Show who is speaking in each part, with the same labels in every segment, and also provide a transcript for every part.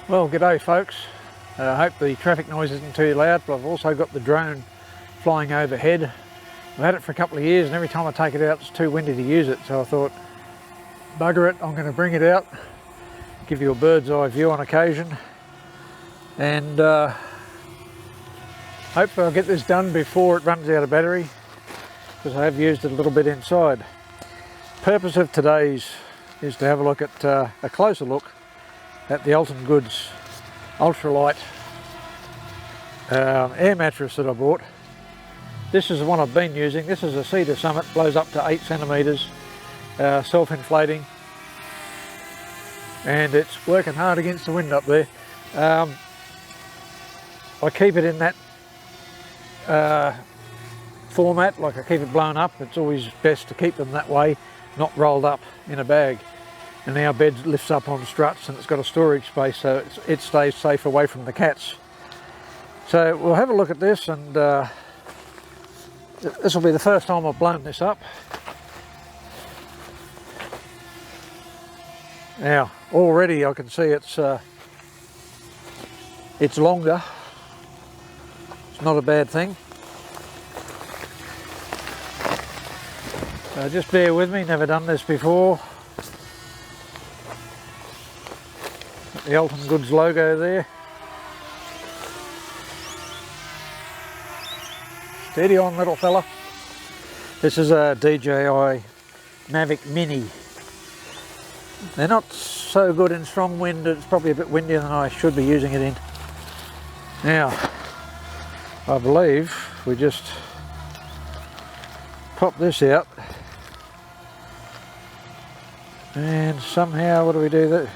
Speaker 1: Well, g'day folks. I hope the traffic noise isn't too loud, but I've also got the drone flying overhead. I've had it for a couple of years and every time I take it out it's too windy to use it, so I thought, bugger it, I'm going to bring it out, give you a bird's eye view on occasion, and hopefully I'll get this done before it runs out of battery, because I have used it a little bit inside. Purpose of today's is to have a look at a closer look at the Alton Goods Ultralight air mattress that I bought. This is the one I've been using. This is a cedar summit, blows up to 8 centimetres, self-inflating, and it's working hard against the wind up there. I keep it in that format, like I keep it blown up. It's always best to keep them that way, not rolled up in a bag. And our bed lifts up on struts and it's got a storage space, so it stays safe away from the cats. So we'll have a look at this, and this will be the first time I've blown this up. Now already I can see it's longer. It's not a bad thing. So just bear with me, never done this before. The Alton Goods logo there. Steady on, little fella. This is a DJI Mavic Mini. They're not so good in strong wind. It's probably a bit windier than I should be using it in. Now, I believe we just pop this out, and somehow, what do we do there?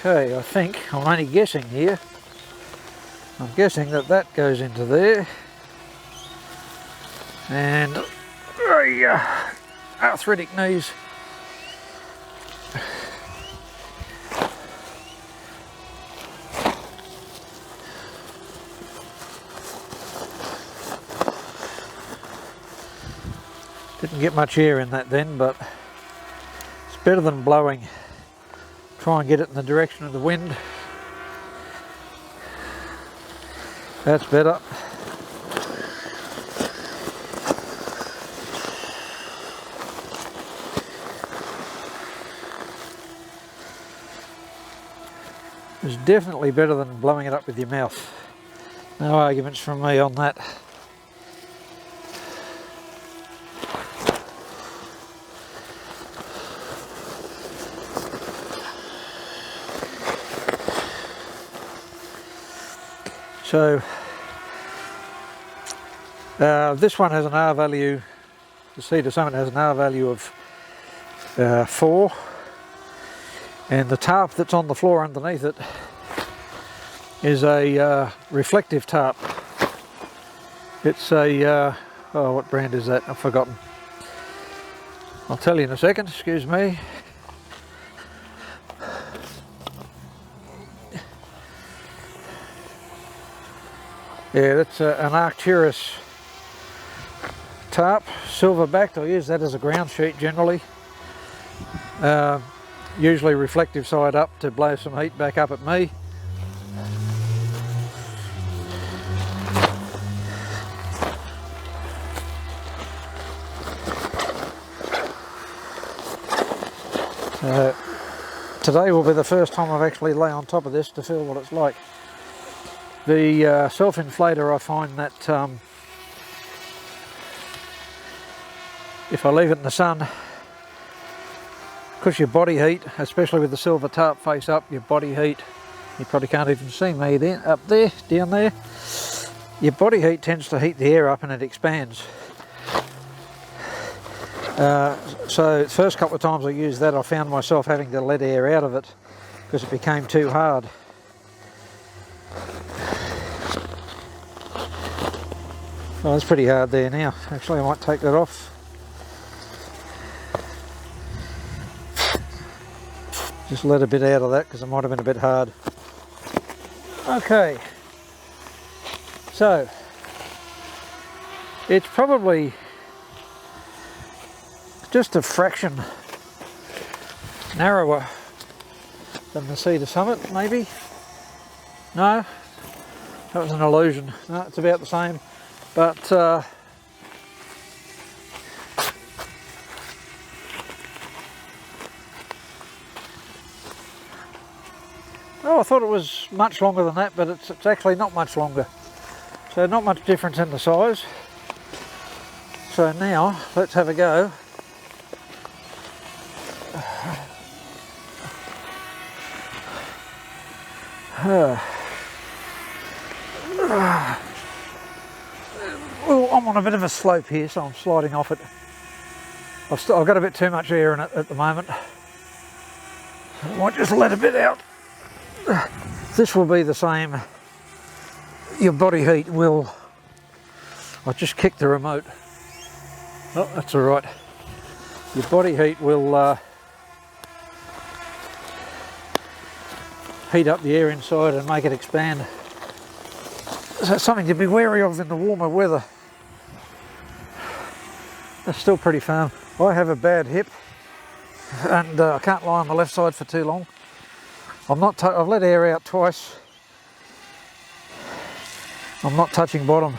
Speaker 1: Okay, I think, I'm only guessing here, I'm guessing that that goes into there, and arthritic knees. Didn't get much air in that then, but it's better than blowing. Try and get it in the direction of the wind. That's better. It's definitely better than blowing it up with your mouth. No arguments from me on that. So this one has an R value, the cedar summit has an R value of 4, and the tarp that's on the floor underneath it is a reflective tarp. It's a, oh, what brand is that? I've forgotten. I'll tell you in a second, excuse me. Yeah, that's an Arcturus tarp, silver backed. I use that as a ground sheet generally. Usually reflective side up to blow some heat back up at me. Today will be the first time I've actually lay on top of this to feel what it's like. The self-inflator, I find that if I leave it in the sun, because your body heat, especially with the silver tarp face up, your body heat, you probably can't even see me there, up there, down there, your body heat tends to heat the air up and it expands. So the first couple of times I used that, I found myself having to let air out of it because it became too hard. Oh, that's pretty hard there now. Actually, I might take that off. Just let a bit out of that because it might have been a bit hard. Okay, so it's probably just a fraction narrower than the Cedar Summit, maybe? No, that was an illusion. No, it's about the same, but oh, I thought it was much longer than that, but it's actually not much longer. So not much difference in the size. So now let's have a go. Well, I'm on a bit of a slope here, so I'm sliding off it. I've got a bit too much air in it at the moment. I might just let a bit out. This will be the same. Your body heat will... I just kicked the remote. Oh, that's all right. Your body heat will heat up the air inside and make it expand. So that's something to be wary of in the warmer weather. That's still pretty firm. I have a bad hip and I can't lie on the left side for too long. I've let air out twice. I'm not touching bottom.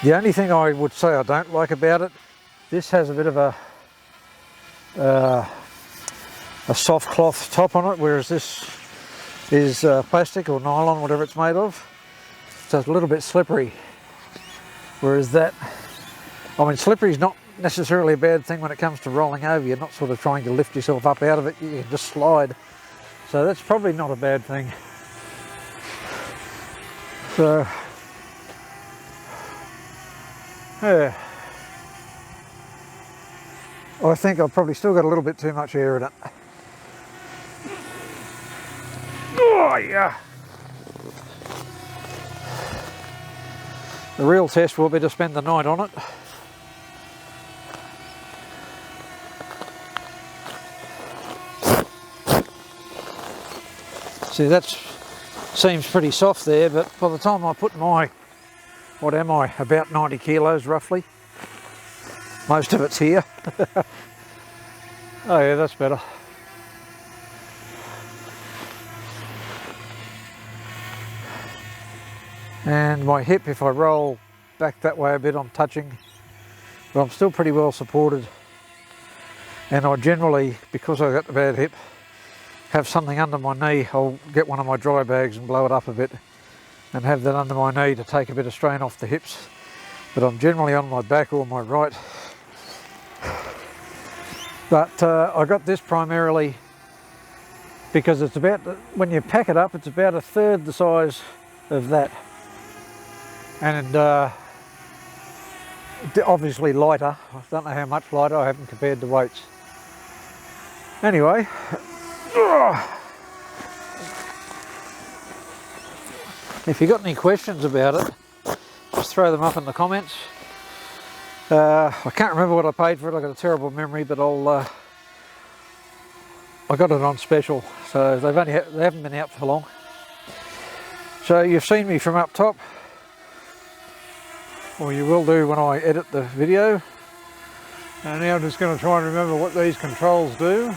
Speaker 1: The only thing I would say I don't like about it, this has a bit of a soft cloth top on it, whereas this is plastic or nylon, whatever it's made of. So it's a little bit slippery. Whereas that, I mean, slippery is not necessarily a bad thing when it comes to rolling over. You're not sort of trying to lift yourself up out of it, you can just slide. So that's probably not a bad thing. So, yeah. I think I've probably still got a little bit too much air in it. Oh yeah! The real test will be to spend the night on it. See, that seems pretty soft there, but by the time I put my, what am I, about 90 kilos roughly. Most of it's here. Oh yeah, that's better. And my hip, if I roll back that way a bit, I'm touching, but I'm still pretty well supported. And I generally, because I've got the bad hip, have something under my knee. I'll get one of my dry bags and blow it up a bit and have that under my knee to take a bit of strain off the hips. But I'm generally on my back or my right. But I got this primarily because it's about, when you pack it up, it's about a third the size of that. And obviously lighter. I don't know how much lighter, I haven't compared the weights. Anyway, if you've got any questions about it, just throw them up in the comments. I can't remember what I paid for it, I've got a terrible memory, but I got it on special, so they haven't been out for long. So you've seen me from up top, or you will do when I edit the video. And now I'm just going to try and remember what these controls do.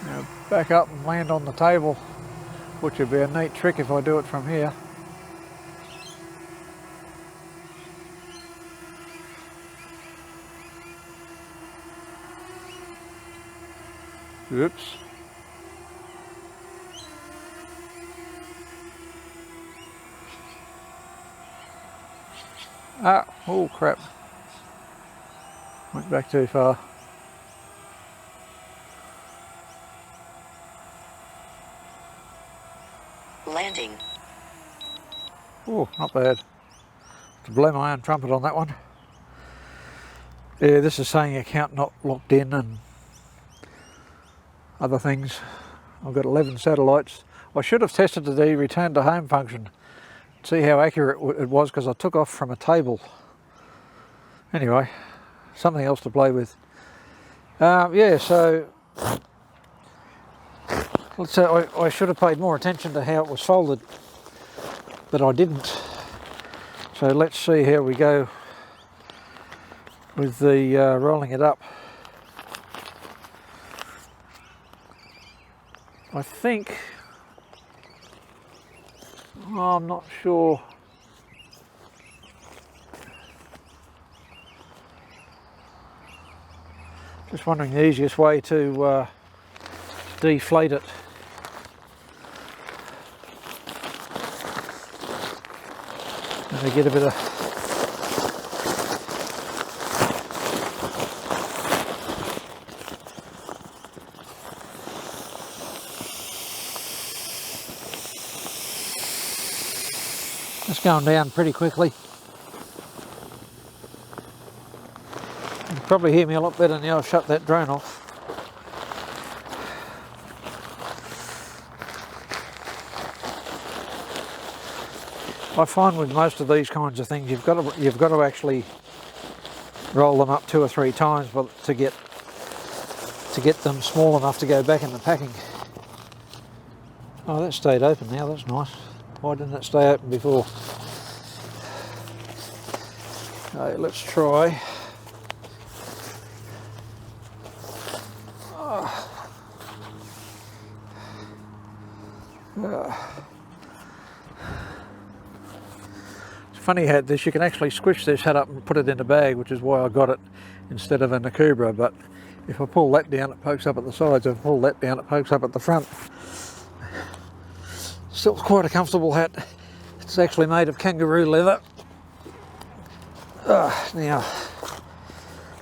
Speaker 1: Now back up and land on the table, which would be a neat trick if I do it from here. Oops. Ah, oh crap. Went back too far.
Speaker 2: Landing.
Speaker 1: Oh, not bad. To blow my own trumpet on that one. Yeah, this is saying account not locked in and other things. I've got 11 satellites. I should have tested the return to home function. See how accurate it was, because I took off from a table. Anyway, something else to play with. Yeah, so let's say I should have paid more attention to how it was folded, but I didn't. So let's see how we go with the rolling it up. I think, I'm not sure. Just wondering the easiest way to deflate it. And to get a bit of it's going down pretty quickly. You can probably hear me a lot better now I've shut that drone off. I find with most of these kinds of things you've got to actually roll them up 2 or 3 times to get them small enough to go back in the packing. Oh, that stayed open now, that's nice. Why didn't it stay open before? Okay, let's try. It's funny how this, you can actually squish this head up and put it in a bag, which is why I got it instead of a Nakubra, but if I pull that down it pokes up at the sides, if I pull that down it pokes up at the front. Still quite a comfortable hat. It's actually made of kangaroo leather. Now,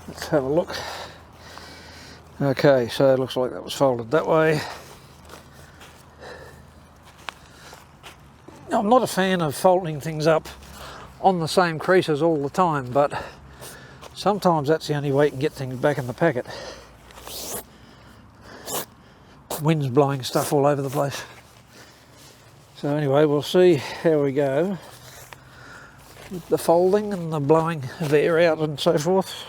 Speaker 1: let's have a look. Okay, so it looks like that was folded that way. I'm not a fan of folding things up on the same creases all the time, but sometimes that's the only way you can get things back in the packet. Wind's blowing stuff all over the place. So anyway, we'll see how we go with the folding and the blowing of air out and so forth.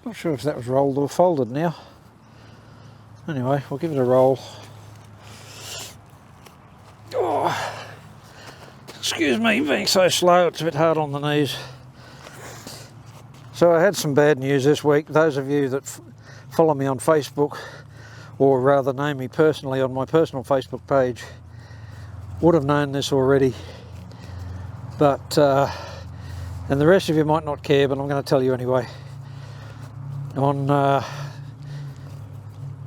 Speaker 1: Not sure if that was rolled or folded now. Anyway, we'll give it a roll. Oh, excuse me being so slow, it's a bit hard on the knees. So I had some bad news this week. Those of you that follow me on Facebook, or rather know me personally on my personal Facebook page, would have known this already. But, and the rest of you might not care, but I'm going to tell you anyway.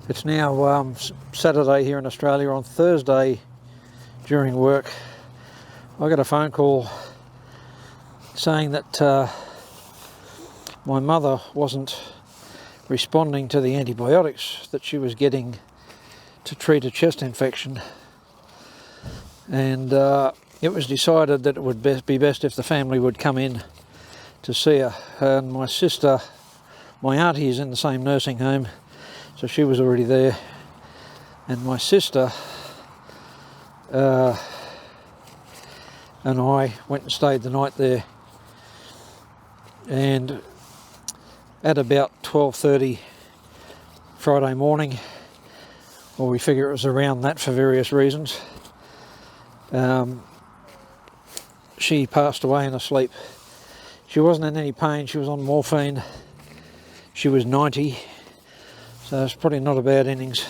Speaker 1: It's now Saturday here in Australia. On Thursday during work I got a phone call saying that my mother wasn't responding to the antibiotics that she was getting to treat a chest infection, and it was decided that it would be best if the family would come in to see her. And my sister, my auntie, is in the same nursing home, so she was already there, and my sister and I went and stayed the night there. And at about 12:30 Friday morning, or we figure it was around that for various reasons, she passed away in her sleep. She wasn't in any pain, she was on morphine. She was 90, so it's probably not a bad innings.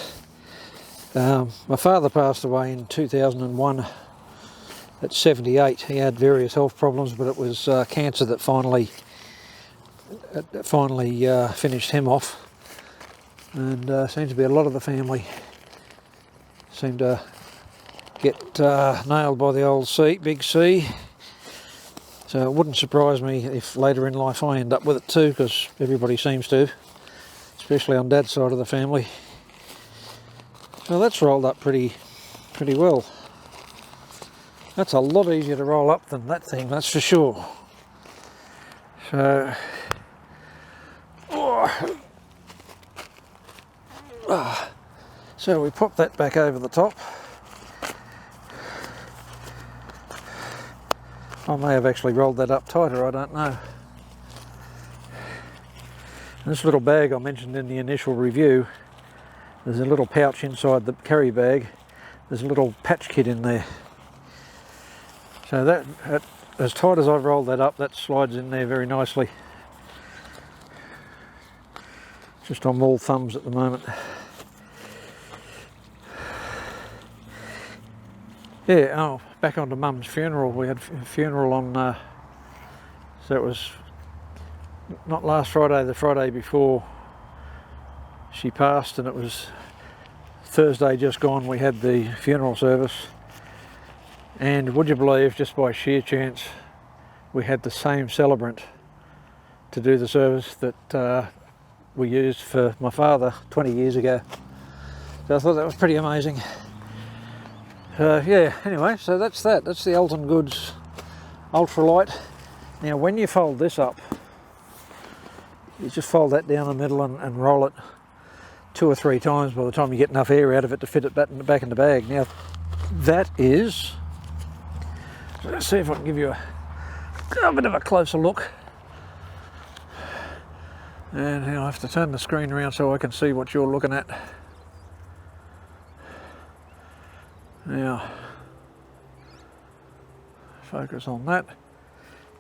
Speaker 1: My father passed away in 2001 at 78. He had various health problems, but it was cancer that finally finished him off. And seems to be a lot of the family seem to get nailed by the old big C. So it wouldn't surprise me if later in life I end up with it too, because everybody seems to, especially on Dad's side of the family. So that's rolled up pretty well. That's a lot easier to roll up than that thing, that's for sure. So, so we pop that back over the top. I may have actually rolled that up tighter, I don't know. And this little bag I mentioned in the initial review, There's a little pouch inside the carry bag. There's a little patch kit in there. So that as tight as I've rolled that up, that slides in there very nicely. Just on all thumbs at the moment. Yeah, oh, back onto Mum's funeral. We had a funeral on, so it was not last Friday, the Friday before she passed, and it was Thursday just gone. We had the funeral service, and would you believe, just by sheer chance, we had the same celebrant to do the service that we used for my father 20 years ago. So I thought that was pretty amazing. Yeah, anyway, so that's that. That's the Alton Goods Ultralight. Now when you fold this up, you just fold that down the middle and roll it 2 or 3 times by the time you get enough air out of it to fit it back in the bag. Now that is, let's see if I can give you a bit of a closer look. And I'll have to turn the screen around so I can see what you're looking at. Now, focus on that.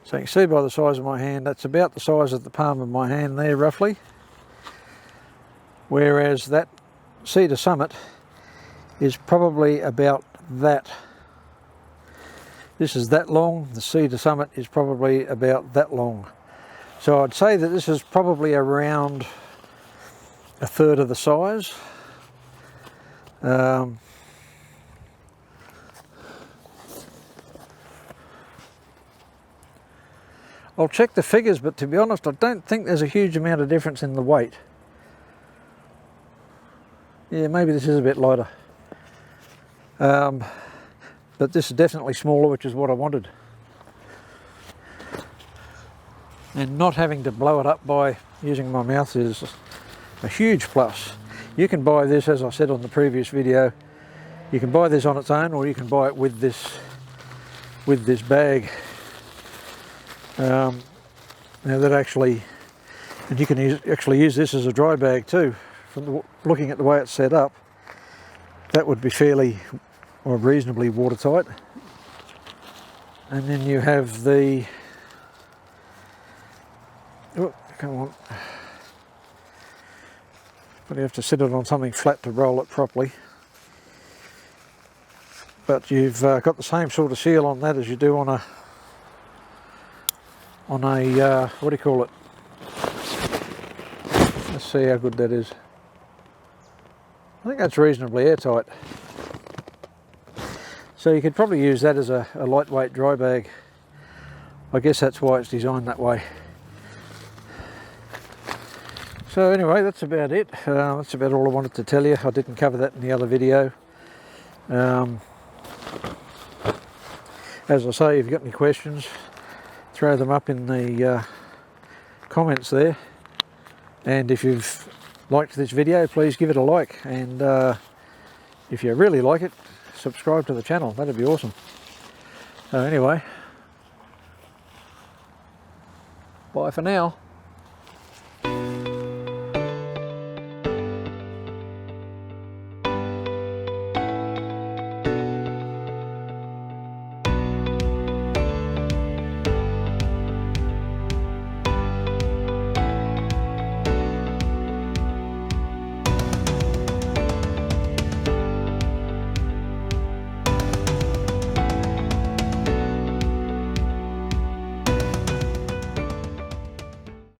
Speaker 1: So you can see by the size of my hand, that's about the size of the palm of my hand there, roughly. Whereas that cedar summit is probably about that. This is that long, the cedar summit is probably about that long. So I'd say that this is probably around 1/3 of the size. I'll check the figures, but to be honest, I don't think there's a huge amount of difference in the weight. Yeah, maybe this is a bit lighter. But this is definitely smaller, which is what I wanted. And not having to blow it up by using my mouth is a huge plus. You can buy this, as I said on the previous video, you can buy this on its own, or you can buy it with this bag. Now that actually, and you can actually use this as a dry bag too. From looking at the way it's set up, that would be fairly or reasonably watertight. And then you have the, oh, come on, but you have to sit it on something flat to roll it properly. But you've got the same sort of seal on that as you do on a what do you call it? Let's see how good that is. I think that's reasonably airtight. So you could probably use that as a lightweight dry bag. I guess that's why it's designed that way. So anyway, that's about it. That's about all I wanted to tell you. I didn't cover that in the other video. As I say, if you've got any questions, throw them up in the comments there. And if you've liked this video, please give it a like. And if you really like it, subscribe to the channel. That'd be awesome. So anyway, bye for now.